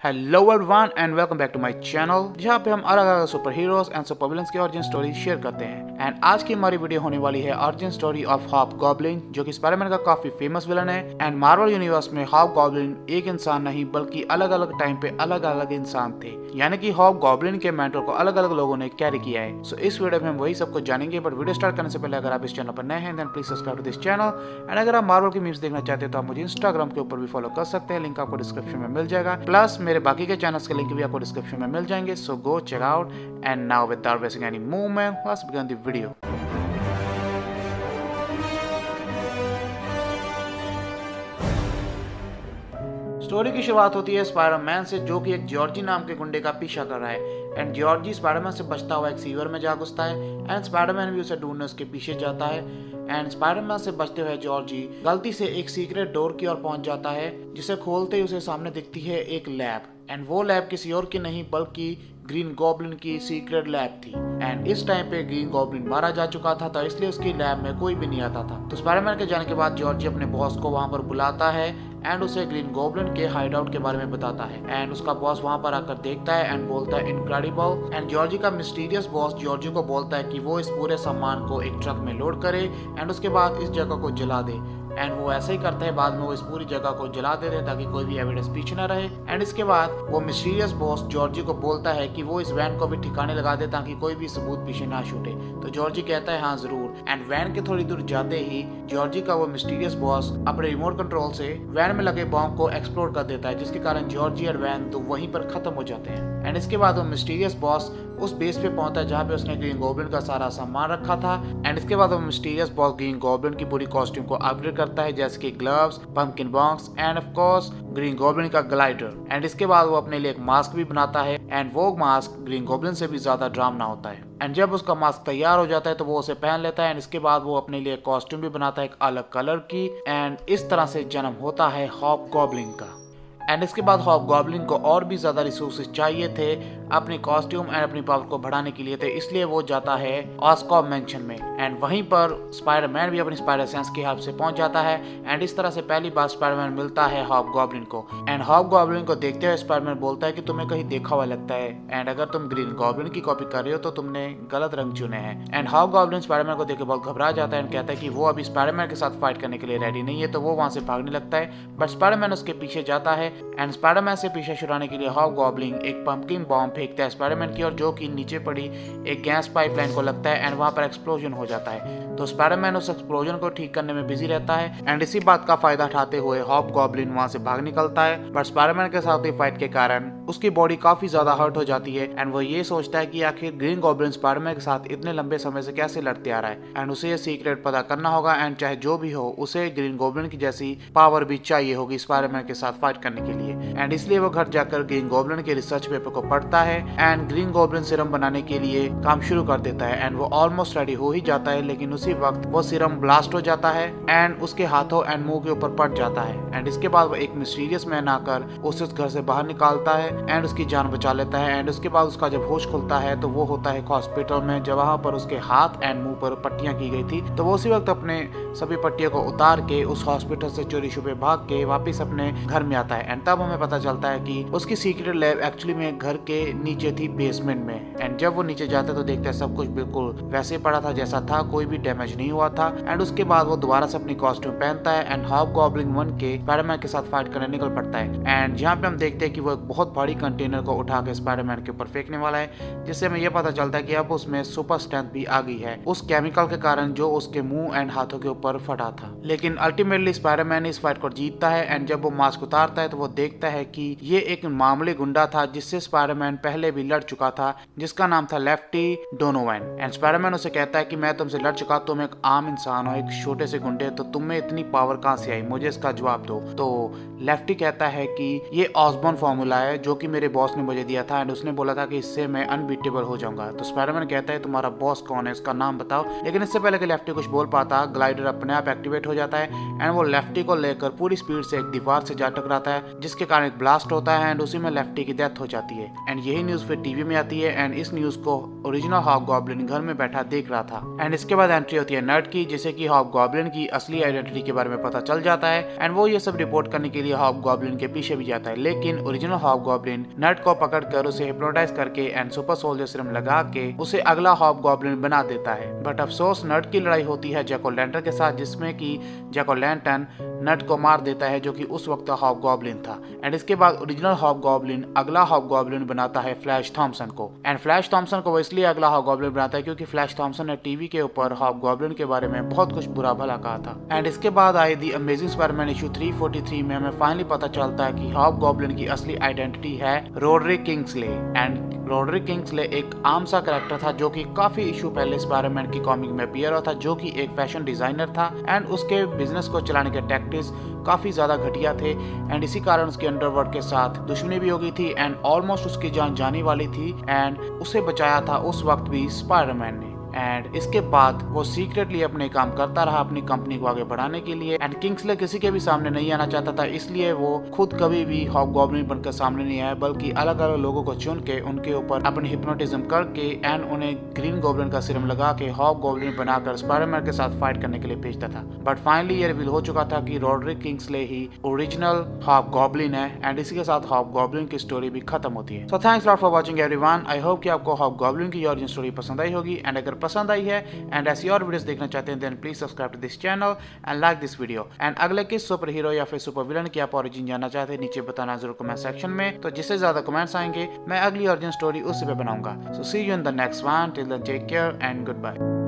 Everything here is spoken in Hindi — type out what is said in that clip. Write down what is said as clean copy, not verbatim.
Hello everyone and welcome back to my channel, जहाँ पे हम अलग अलग super heroes and super villains की ऑरिजिन स्टोरी शेयर करते हैं। एंड आज की हमारी वीडियो होने वाली है ऑरिजिन स्टोरी ऑफ हॉबगॉब्लिन, जो कि स्पाइडरमैन का काफी फेमस विलन है। एंड मार्वल यूनिवर्स में हॉबगॉब्लिन एक इंसान नहीं बल्कि अलग अलग टाइम पे अलग अलग इंसान थे, यानी कि हॉबगॉब्लिन के मेंटल को अलग अलग लोगों ने कैरी किया है। सो इस वीडियो में हम वही सब कुछ जानेंगे। बट वीडियो स्टार्ट करने से पहले अगर आप इस चैनल पर नए हैं then please subscribe to this channel. And अगर आप मार्वल की मीम्स देखना चाहते हैं तो आप मुझे इंस्टाग्राम के ऊपर भी फॉलो कर सकते हैं, लिंक आपको डिस्क्रिप्शन में मिल जाएगा। प्लस मेरे बाकी के चैनल्स के लिंक भी आपको डिस्क्रिप्शन में मिल जाएंगे। So go check out. And now without wasting any movement, let's begin the video. Story की शुरुआत होती है स्पाइडरमैन से, जो कि एक जॉर्जी नाम के गुंडे का पीछा कर रहा है। एंड जॉर्जी स्पाइडरमैन से बचता हुआ एक सीवर में जा घुसता है। एंड स्पाइडरमैन भी उसे ढूंढने उसके पीछे जाता है। एंड स्पाइडरमैन से बचते हुए जॉर्जी गलती से एक सीक्रेट डोर की ओर पहुंच जाता है, जिसे खोलते ही उसे सामने दिखती है एक लैब। एंड वो लैब किसी और की नहीं बल्कि ग्रीन गॉब्लिन की सीक्रेट लैब थी। एंड इस टाइम पे ग्रीन गॉब्लिन मारा जा चुका था, तो इसलिए उसकी लैब में कोई भी नहीं आता था। तो स्पाइडरमैन के जाने के बाद जॉर्जी अपने बॉस को वहां पर बुलाता है एंड उसे ग्रीन गॉब्लिन के हाइड आउट के बारे में बताता है। एंड उसका बॉस वहां पर आकर देखता है एंड बोलता है इनक्रेडिबल। एंड जॉर्जी का मिस्टीरियस बॉस जॉर्जी को बोलता है कि वो इस पूरे सामान को एक ट्रक में लोड करे एंड उसके बाद इस जगह को जला दे। एंड वो ऐसे ही करता है, बाद में वो इस पूरी जगह को जला देते हैं ताकि कोई भी एविडेंस पीछे न रहे। एंड इसके बाद वो मिस्टीरियस बॉस जॉर्जी को बोलता है कि वो इस वैन को भी ठिकाने लगा दे ताकि कोई भी सबूत पीछे ना छूटे। तो जॉर्जी कहता है हाँ जरूर। एंड वैन के थोड़ी दूर जाते ही जॉर्जी का वो मिस्टीरियस बॉस अपने रिमोट कंट्रोल से वैन में लगे बॉम्ब को एक्सप्लोड कर देता है, जिसके कारण जॉर्जी और वैन तो वहीं पर खत्म हो जाते हैं। एंड इसके बाद वो मिस्टीरियस बॉस उस बेस पे पहुंचता है जहाँ पे उसने ग्रीन गॉब्लिन का सारा सामान रखा था। एंड इसके बाद वो मिस्टीरियस बॉस ग्रीन गॉब्लिन की पूरी कॉस्ट्यूम को अपग्रेड करता है, जैसे कि gloves, pumpkin box end of course green goblin का ग्लाइडर। एंड इसके बाद वो अपने लिए एक मास्क भी बनाता है। एंड वो मास्क ग्रीन गॉब्लिन से भी ज्यादा डरावना होता है। एंड जब उसका मास्क तैयार हो जाता है तो वो उसे पहन लेता है। एंड इसके बाद वो अपने लिए कॉस्ट्यूम भी बनाता है एक अलग कलर की। एंड इस तरह से जन्म होता है हॉबगॉब्लिन का। एंड इसके बाद हॉबगॉब्लिन को और भी ज्यादा रिसोर्सेज चाहिए थे अपनी कॉस्ट्यूम एंड अपनी पावर को बढ़ाने के लिए थे, इसलिए वो जाता है ऑस्कॉर्प मैंशन में। एंड वहीं पर स्पाइडरमैन भी अपनी स्पाइडर सेंस की हेल्प से पहुंच जाता है। एंड इस तरह से पहली बार स्पाइडरमैन मिलता है हॉबगॉब्लिन को। एंड हॉबगॉब्लिन को देखते हुए स्पाइडरमैन बोलता है कि तुम्हें कहीं देखा हुआ लगता है, एंड अगर तुम ग्रीन गॉब्लिन की कॉपी कर रहे हो तो तुमने गलत रंग चुने हैं। एंड हॉबगॉब्लिन स्पाइडरमैन को देख बहुत घबरा जाता है एंड कहता है कि वो अभी स्पाइडरमैन के साथ फाइट करने के लिए रेडी नहीं है, तो वो वहां से भागने लगता है। बट स्पाइडरमैन उसके पीछे जाता है। एंड स्पाइडरमैन से पीछे छुड़ाने के लिए हॉबगॉब्लिन एक पंपकिन बॉम्ब फेंकता है स्पाइडरमैन की ओर, जो कि नीचे पड़ी एक गैस पाइपलाइन को लगता है। एंड वहां पर एक्सप्लोजन हो जाता है। तो स्पाइडरमैन उस एक्सप्लोजन को ठीक करने में बिजी रहता है। एंड इसी बात का फायदा उठाते हुए हॉबगॉब्लिन वहां से भाग निकलता है। बट स्पाइडरमैन के साथ हुई फाइट के कारण उसकी बॉडी काफी ज्यादा हर्ट हो जाती है। एंड वो ये सोचता है कि आखिर ग्रीन गॉब्लिन स्पाइडरमैन के साथ इतने लंबे समय से कैसे लड़ते आ रहा है। एंड उसे ये सीक्रेट पता करना होगा। एंड चाहे जो भी हो, उसे ग्रीन गॉब्लिन की जैसी पावर भी चाहिए होगी स्पाइडरमैन के साथ फाइट करने के लिए। एंड इसलिए वो घर जाकर ग्रीन गॉब्लिन के रिसर्च पेपर को पढ़ता है एंड ग्रीन गॉब्लिन सीरम बनाने के लिए काम शुरू कर देता है। एंड वो ऑलमोस्ट रेडी हो ही जाता है, लेकिन उसी वक्त वो सीरम ब्लास्ट हो जाता है एंड उसके हाथों एंड मुंह के ऊपर पड़ जाता है। एंड इसके बाद वो एक मिस्टीरियस मैन आकर उसे उस घर से बाहर निकालता है एंड उसकी जान बचा लेता है। एंड उसके बाद उसका जब होश खुलता है तो वो होता है एक हॉस्पिटल में, जहाँ पर उसके हाथ एंड मुंह पर पट्टियां की गई थी। तो वो उसी वक्त अपने सभी पट्टियों को उतार के उस हॉस्पिटल से चोरी छुपे भाग के वापिस अपने घर में आता है। एंड तब हमें पता चलता है कि उसकी सीक्रेट लैब एक्चुअली में घर के नीचे थी, बेसमेंट में। एंड जब वो नीचे जाते तो देखते हैं सब कुछ बिल्कुल वैसे पड़ा था जैसा था, कोई भी डैमेज नहीं हुआ था। एंड उसके बाद वो दोबारा से अपनी कॉस्ट्यूम पहनता है एंड हॉबगॉब्लिन 1 के स्पाइडरमैन के साथ फाइट करने निकल पड़ता है। एंड यहाँ पे हम देखते हैं कि वो एक बहुत भारी कंटेनर को उठा के स्पाइडरमैन के ऊपर फेंकने वाला है, जिससे हमें यह पता चलता है कि अब उसमें सुपर स्ट्रेंथ भी आ गई है उस केमिकल के कारण जो उसके मुंह एंड हाथों के ऊपर फटा था। लेकिन अल्टीमेटली स्पाइडरमैन इस फाइट को जीतता है। एंड जब वो मास्क उतारता है तो वो देखता है कि ये एक मामूली गुंडा था जिससे स्पाइडरमैन पहले भी लड़ चुका था, जिसका नाम था लेफ्टी डोनोवन। एंड स्पाइडरमैन उसे कहता है कि मैं तुमसे लड़ चुका, तुम एक आम इंसान हो, एक छोटे से गुंडे, तो तुम में इतनी पावर कहां से आई, मुझे इसका जवाब दो। तो लेफ्टी कहता है कि ये ऑसबॉर्न फॉर्मूला है जो कि मेरे बॉस ने मुझे दिया था एंड उसने बोला था कि इससे मैं अनबीटेबल हो जाऊंगा। तो स्पाइडरमैन कहता है तुम्हारा बॉस कौन है, इसका नाम बताओ। लेकिन इससे पहले कि लेफ्टी कुछ बोल पाता, ग्लाइडर अपने आप एक्टिवेट हो जाता है एंड वो लेफ्टी को लेकर पूरी स्पीड से एक दीवार से जा टकराता है जिसके कारण एक ब्लास्ट होता है एंड उसी में लेफ्टी की डेथ हो जाती है। एंड यही न्यूज फिर टीवी में आती है एंड इस न्यूज को ओरिजिनल हॉबगॉब्लिन घर में बैठा देख रहा था। एंड इसके बाद एंट्री होती है नट की, जिसे कि हॉबगॉब्लिन की असली आइडेंटिटी के बारे में पता चल जाता है एंड वो ये सब रिपोर्ट करने के लिए हॉबगॉब्लिन के पीछे भी जाता है। लेकिन ओरिजिनल हॉबगॉब्लिन नट को पकड़कर उसे हिप्नोटाइज करके एंड सुपर सोल्जर सीरम लगा के उसे अगला हॉबगॉब्लिन बना देता है। बट अफसोस नट की लड़ाई होती है जैक ओ लैंटर्न के साथ, जिसमें कि जैक ओ लैंटर्न नट को मार देता है जो कि उस वक्त हॉबगॉब्लिन था। एंड इसके बाद ओरिजिनल हॉबगॉब्लिन अगला हॉबगॉब्लिन बनाता है फ्लैश थॉम्पसन को। एंड फ्लैश थॉम्पसन को वो इसलिए अगला हॉबगॉब्लिन बनाता है क्योंकि फ्लैश थॉम्पसन ने टीवी के ऊपर हॉबगॉब्लिन के बारे में बहुत कुछ बुरा भला कहा था। एंड इसके बाद आई दी अमेजिंग स्पाइडरमैन इशू 343 में हमें फाइनली पता चलता है कि हॉबगॉब्लिन की असली आइडेंटिटी है Roderick Kingsley. And Roderick Kingsley एक आम सा कैरेक्टर था जो कि काफी इशू पहले स्पाइडरमैन की कॉमिक में अपीयर हुआ था, जो कि एक फैशन डिजाइनर था एंड उसके बिजनेस को चलाने के टैक्टिक्स काफी ज्यादा घटिया थे। एंड इसी कारण उसके अंडरवर्ल्ड के साथ दुश्मनी भी हो गई थी एंड ऑलमोस्ट उसकी जान जाने वाली थी एंड उसे बचाया था उस वक्त भी स्पाइडरमैन ने। एंड इसके बाद वो सीक्रेटली अपने काम करता रहा अपनी कंपनी को आगे बढ़ाने के लिए। एंड किंग्सले किसी के भी सामने नहीं आना चाहता था, इसलिए वो खुद कभी भी हॉबगॉब्लिन बनकर सामने नहीं आया, बल्कि अलग अलग लोगों को चुन के उनके ऊपर अपनी हिप्नोटिज्म करके एंड उन्हें ग्रीन गॉब्लिन का सीरम लगा के हॉबगॉब्लिन बनाकर स्पाइडरमैन के साथ फाइट करने के लिए भेजता था। बट फाइनली ये रिवील हो चुका था कि रोड्रिक किंग्सले ही ओरिजिनल हॉबगॉब्लिन है एंड इसी के साथ हॉबगॉब्लिन की स्टोरी भी खत्म होती है। So thanks lot for watching everyone. I hope कि आपको हॉबगॉब्लिन की ओरिजिन स्टोरी पसंद आई होगी। एंड अगर पसंद आई है एंड ऐसी और वीडियोस देखना चाहते हैं then please subscribe to this channel and like this video. And अगले किस सुपर हीरो या फिर सुपर विलन की आप ओरिजिन जानना चाहते हैं नीचे बताना जरूर कमेंट सेक्शन में। तो जिससे ज्यादा कमेंट्स आएंगे मैं अगली ओरिजिन स्टोरी उसी पे बनाऊंगा। So see you in the next one, till then take care and good bye.